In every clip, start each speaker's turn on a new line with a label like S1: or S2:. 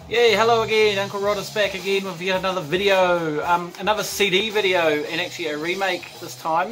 S1: Yeah, hello again, Uncle Roddus back again with yet another video, another CD video, and actually a remake this time,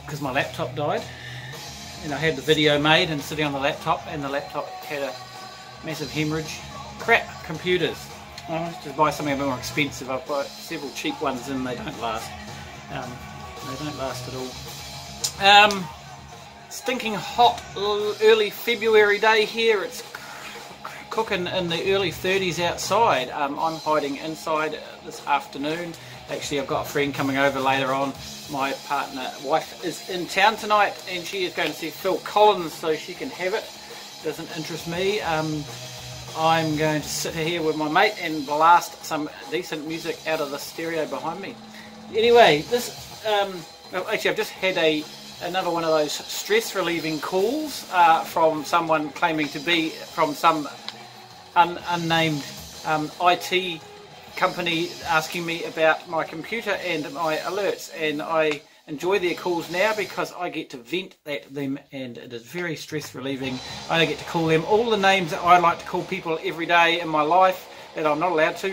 S1: because my laptop died, and I had the video made and sitting on the laptop, and the laptop had a massive hemorrhage. Crap computers. I want to buy something a bit more expensive. I've got several cheap ones and they don't last. They don't last at all. Stinking hot early February day here. It's cooking in the early 30s outside. I'm hiding inside this afternoon. Actually, I've got a friend coming over later on. My wife is in town tonight and she is going to see Phil Collins, so she can have it. Doesn't interest me. I'm going to sit here with my mate and blast some decent music out of the stereo behind me. Anyway, this well, actually I've just had another one of those stress relieving calls from someone claiming to be from some unnamed IT company asking me about my computer and my alerts, and I enjoy their calls now because I get to vent at them and it is very stress relieving. I get to call them all the names that I like to call people every day in my life that I'm not allowed to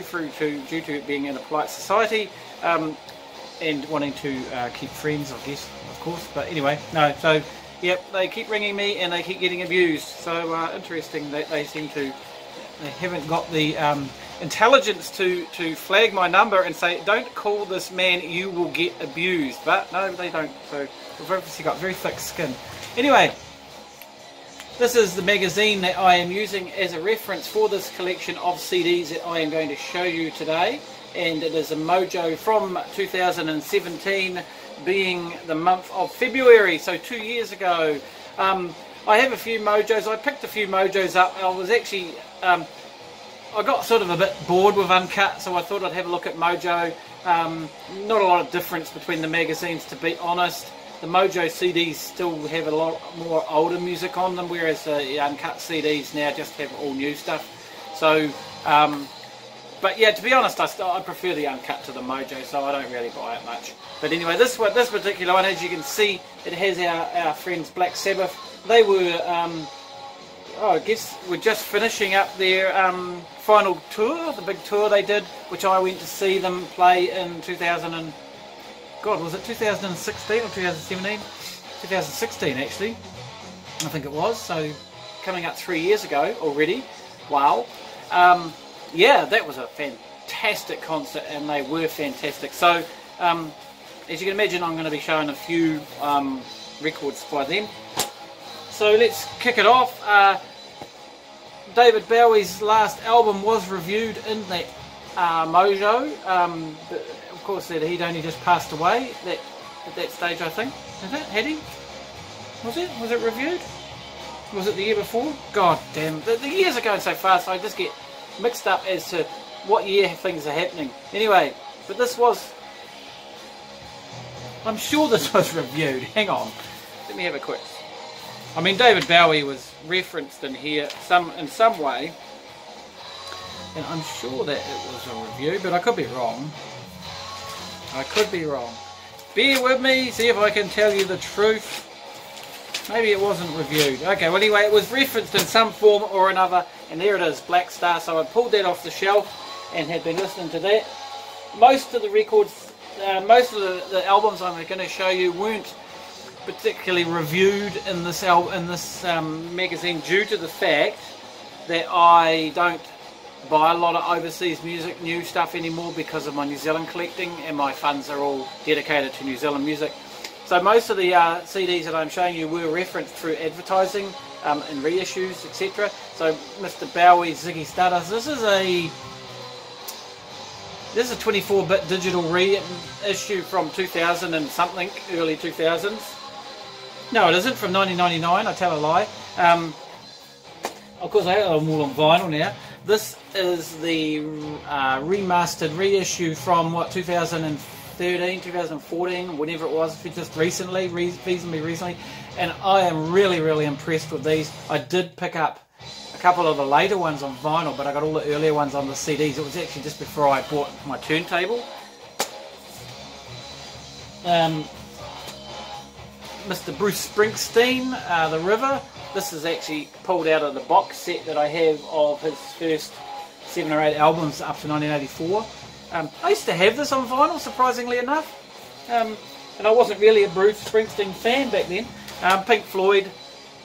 S1: due to being in a polite society, and wanting to keep friends, I guess, of course. But anyway, no, so yep, they keep ringing me and they keep getting abused. So interesting that they haven't got the intelligence to flag my number and say, don't call this man, you will get abused. But no, they don't. So we've obviously got very thick skin. Anyway, this is the magazine that I am using as a reference for this collection of CDs that I am going to show you today. And it is a Mojo from 2017, being the month of February, so 2 years ago. I have a few Mojos. I picked a few Mojos up. I was actually I got sort of a bit bored with Uncut, so I thought I'd have a look at Mojo. Not a lot of difference between the magazines, to be honest. The Mojo CDs still have a lot more older music on them, whereas the Uncut CDs now just have all new stuff. So, but yeah, to be honest, I prefer the Uncut to the Mojo, so I don't really buy it much. But anyway, this particular one, as you can see, it has our friends Black Sabbath. They were, I guess, we're just finishing up their final tour, the big tour they did, which I went to see them play in 2000 and, God, was it 2016 or 2017? 2016 actually, I think it was, so coming up 3 years ago already. Wow. Yeah, that was a fantastic concert and they were fantastic. So as you can imagine, I'm going to be showing a few records by them. So let's kick it off. David Bowie's last album was reviewed in that Mojo. Of course, that he'd only just passed away at that stage, I think. Is it? Had he? Was it? Was it reviewed? Was it the year before? God damn. The years are going so fast, I just get mixed up as to what year things are happening. Anyway, but this was... I'm sure this was reviewed. Hang on. Let me have a quick... I mean, David Bowie was referenced in here in some way, and I'm sure that it was a review, but I could be wrong. I could be wrong. Bear with me, see if I can tell you the truth. Maybe it wasn't reviewed. Okay, well anyway, it was referenced in some form or another, and there it is, Black Star. So I pulled that off the shelf and had been listening to that. Most of the records, most of the albums I'm going to show you weren't particularly reviewed in this magazine, due to the fact that I don't buy a lot of overseas music, new stuff anymore, because of my New Zealand collecting, and my funds are all dedicated to New Zealand music. So most of the CDs that I'm showing you were referenced through advertising and reissues, etc. So Mr. Bowie's Ziggy Stardust, this is a 24-bit digital reissue from 2000 and something, early 2000s. No, it isn't, from 1999, I tell a lie. Of course, I have them all on vinyl now. This is the remastered reissue from, what, 2013, 2014, whenever it was, just recently, reasonably recently. And I am really, really impressed with these. I did pick up a couple of the later ones on vinyl, but I got all the earlier ones on the CDs. It was actually just before I bought my turntable. Mr. Bruce Springsteen, The River, this is actually pulled out of the box set that I have of his first 7 or 8 albums up to 1984. I used to have this on vinyl, surprisingly enough, and I wasn't really a Bruce Springsteen fan back then. Pink Floyd,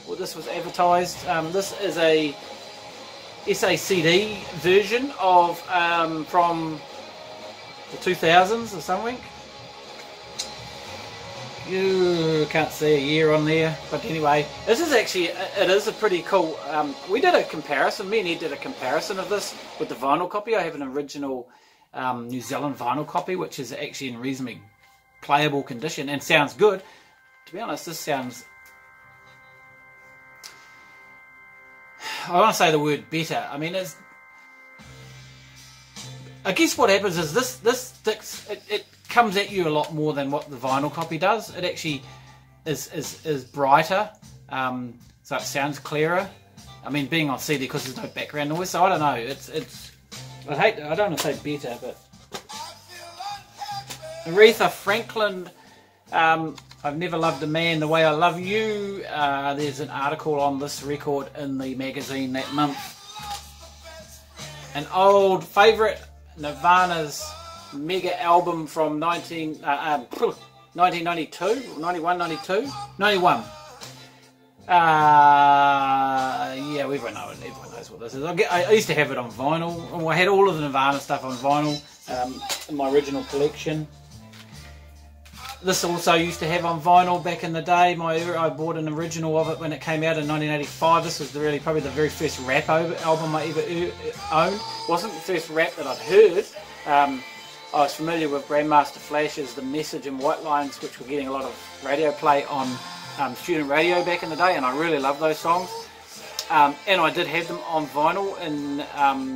S1: well, this was advertised. This is a SACD version of from the 2000s or something. You can't see a year on there, but anyway, this is actually, it is a pretty cool, we did a comparison, me and Ed did a comparison of this with the vinyl copy. I have an original New Zealand vinyl copy, which is actually in reasonably playable condition and sounds good. To be honest, this sounds, I want to say the word better. I mean, it's, I guess what happens is this sticks, it comes at you a lot more than what the vinyl copy does. It actually is brighter, so it sounds clearer. I mean, being on CD because there's no background noise, so I don't know. It's I don't want to say better, but Aretha Franklin. I've never loved a man the way I love you. There's an article on this record in the magazine that month. An old favourite, Nirvana's mega album from 1992, 91, 92, 91. Yeah, everyone knows what this is. I used to have it on vinyl. I had all of the Nirvana stuff on vinyl in my original collection. This also used to have on vinyl back in the day. I bought an original of it when it came out in 1985. This was probably the very first rap album I ever owned. It wasn't the first rap that I'd heard. I was familiar with Grandmaster Flash's The Message and White Lines, which were getting a lot of radio play on student radio back in the day, and I really love those songs. And I did have them on vinyl in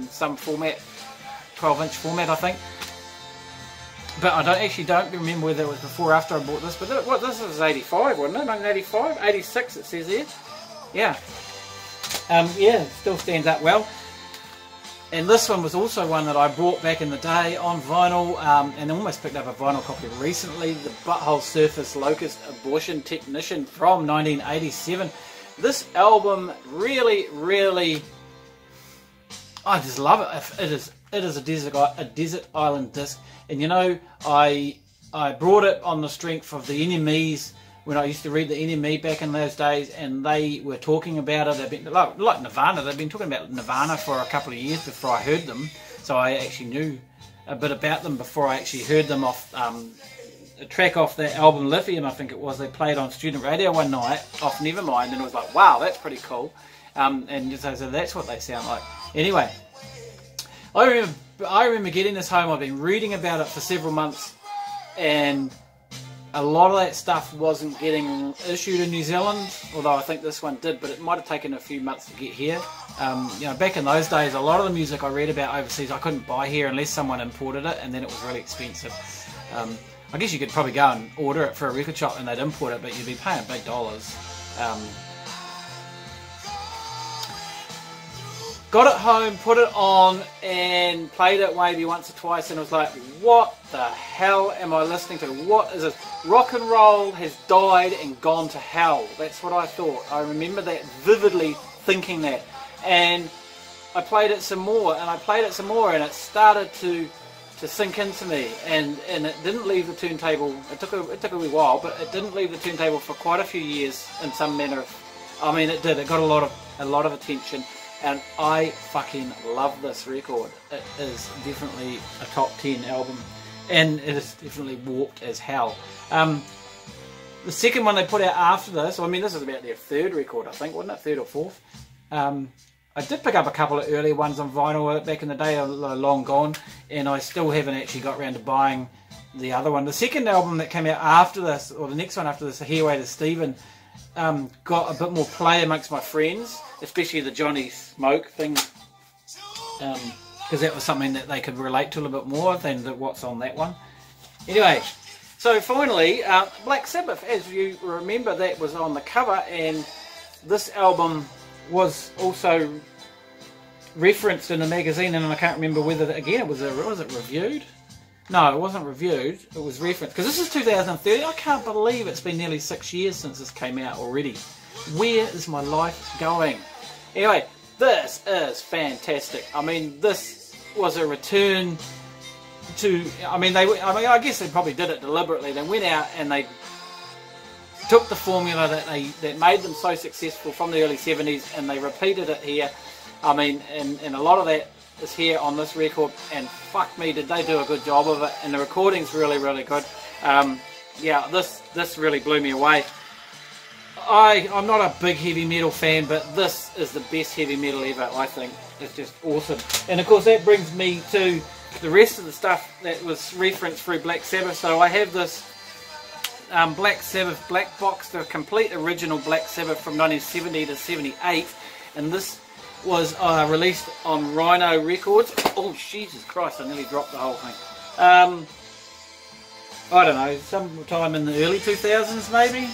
S1: some format, 12-inch format, I think. But I don't remember whether it was before or after I bought this. But this was 85, wasn't it? 1985, 86 it says here. Yeah. Yeah, still stands up well. And this one was also one that I bought back in the day on vinyl, and almost picked up a vinyl copy recently. The Butthole Surface Locust Abortion Technician from 1987. This album really, really, I just love it. It is a desert island disc, and you know, I brought it on the strength of the NMEs when I used to read the NME back in those days, and they were talking about it. They've been like Nirvana. They've been talking about Nirvana for a couple of years before I heard them, so I actually knew a bit about them before I actually heard them off a track off their album Lithium, I think it was. They played on student radio one night off Nevermind, and it was like, wow, that's pretty cool. And so that's what they sound like. Anyway, I remember getting this home. I've been reading about it for several months, and a lot of that stuff wasn't getting issued in New Zealand, although I think this one did, but it might have taken a few months to get here. You know, back in those days, a lot of the music I read about overseas I couldn't buy here unless someone imported it, and then it was really expensive. I guess you could probably go and order it for a record shop and they'd import it, but you'd be paying big dollars. Got it home, put it on, and played it maybe once or twice, and it was like, what the hell am I listening to? What is this? Rock and roll has died and gone to hell. That's what I thought. I remember that vividly, thinking that. And I played it some more, and I played it some more, and it started to sink into me, and it didn't leave the turntable. It took a wee while, but it didn't leave the turntable for quite a few years in some manner of, I mean, it did. It got a lot of attention. And I fucking love this record. It is definitely a top 10 album, and it is definitely warped as hell. The second one they put out after this, I mean, this is about their third record, I think, wasn't it? Third or fourth. I did pick up a couple of early ones on vinyl back in the day, long gone, and I still haven't actually got around to buying the other one. The second album that came out after this, or the next one after this, Hereaway to Stephen, got a bit more play amongst my friends, especially the Johnny Smoke thing, because that was something that they could relate to a little bit more than what's on that one. Anyway, so finally, Black Sabbath, as you remember, that was on the cover, and this album was also referenced in a magazine, and I can't remember whether, again, was it reviewed? No, it wasn't reviewed, it was referenced, because this is 2030. I can't believe it's been nearly 6 years since this came out already. Where is my life going? Anyway, this is fantastic. I mean, this was a return to, I guess they probably did it deliberately. They went out and they took the formula that made them so successful from the early 70s and they repeated it here. I mean, and a lot of that is here on this record, and fuck me, did they do a good job of it, and the recording's really, really good. Yeah, this really blew me away. I'm not a big heavy metal fan, but this is the best heavy metal ever, I think. It's just awesome. And of course that brings me to the rest of the stuff that was referenced through Black Sabbath. So I have this Black Sabbath Black Box, the complete original Black Sabbath from 1970 to 78, and this was released on Rhino Records. Oh Jesus Christ, I nearly dropped the whole thing. I don't know, sometime in the early 2000s maybe.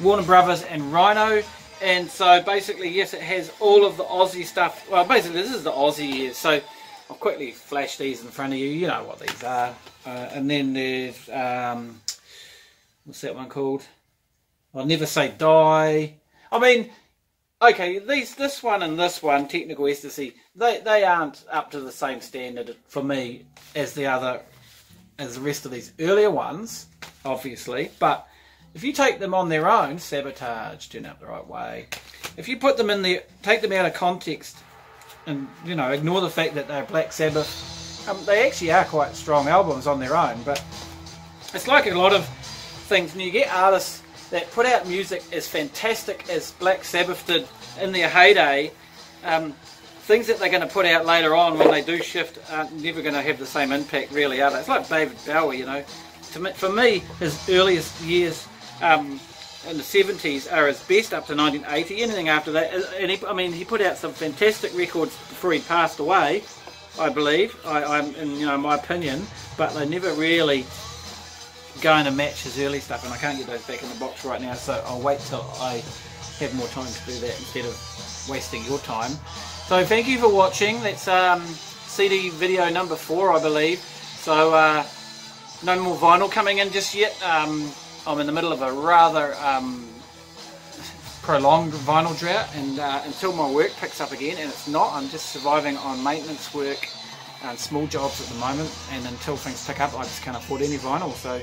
S1: Warner Brothers and Rhino. And so basically, yes, it has all of the Aussie stuff. Well, basically this is the Aussie years, so I'll quickly flash these in front of you. You know what these are. And then there's what's that one called? I'll Never Say Die. I mean, okay, this one and this one, Technical Ecstasy, they aren't up to the same standard for me as the rest of these earlier ones, obviously. But if you take them on their own, Sabotage, Turn Out the Right Way, if you put them in take them out of context and, you know, ignore the fact that they're Black Sabbath, they actually are quite strong albums on their own. But it's like a lot of things, and you get artists that put out music as fantastic as Black Sabbath did in their heyday. Things that they're going to put out later on when they do shift aren't never going to have the same impact, really, are they? It's like David Bowie, you know. For me, his earliest years in the 70s are his best up to 1980. Anything after that, and he put out some fantastic records before he passed away, I believe, in my opinion, but they never really going to match his early stuff, and I can't get those back in the box right now, so I'll wait till I have more time to do that instead of wasting your time. So thank you for watching. That's CD video number 4, I believe. So no more vinyl coming in just yet. I'm in the middle of a rather prolonged vinyl drought, and until my work picks up again, and it's not, I'm just surviving on maintenance work and small jobs at the moment, and until things pick up I just can't afford any vinyl. So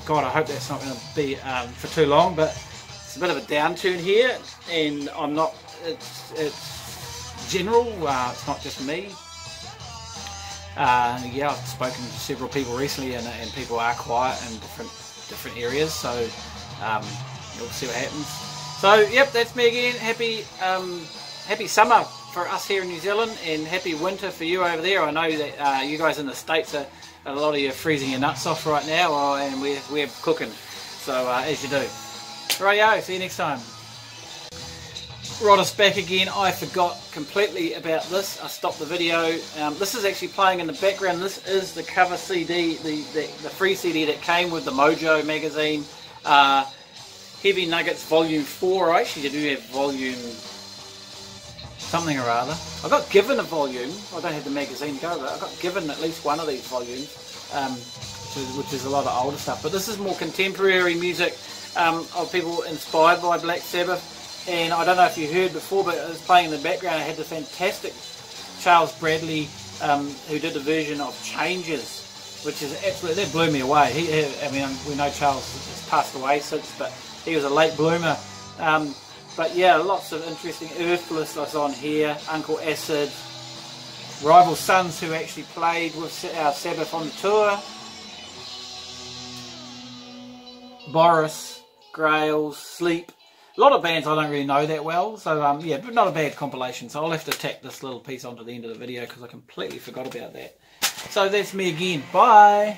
S1: God, I hope that's not going to be for too long, but it's a bit of a downturn here, and I'm not, it's general, it's not just me. Yeah, I've spoken to several people recently, and people are quiet in different areas, so we'll see what happens. So yep, that's me again. Happy summer for us here in New Zealand, and happy winter for you over there. I know that you guys in the States a lot of you are freezing your nuts off right now, and we're cooking, so as you do. Rightio, see you next time. Roddus back again. I forgot completely about this. I stopped the video. This is actually playing in the background. This is the cover CD, the free CD that came with the Mojo magazine. Heavy Nuggets Volume 4. I actually do have Volume something or other. I got given a volume. I don't have the magazine to go with it. I got given at least one of these volumes, which is a lot of older stuff. But this is more contemporary music of people inspired by Black Sabbath. And I don't know if you heard before, but it was playing in the background. I had the fantastic Charles Bradley, who did the version of Changes, which is absolutely, that blew me away. We know Charles has passed away since, but he was a late bloomer. But yeah, lots of interesting. Earthless was on here, Uncle Acid, Rival Sons, who actually played with Sabbath on the tour, Boris, Grails, Sleep. A lot of bands I don't really know that well, so yeah, but not a bad compilation. So I'll have to tack this little piece onto the end of the video because I completely forgot about that. So that's me again. Bye!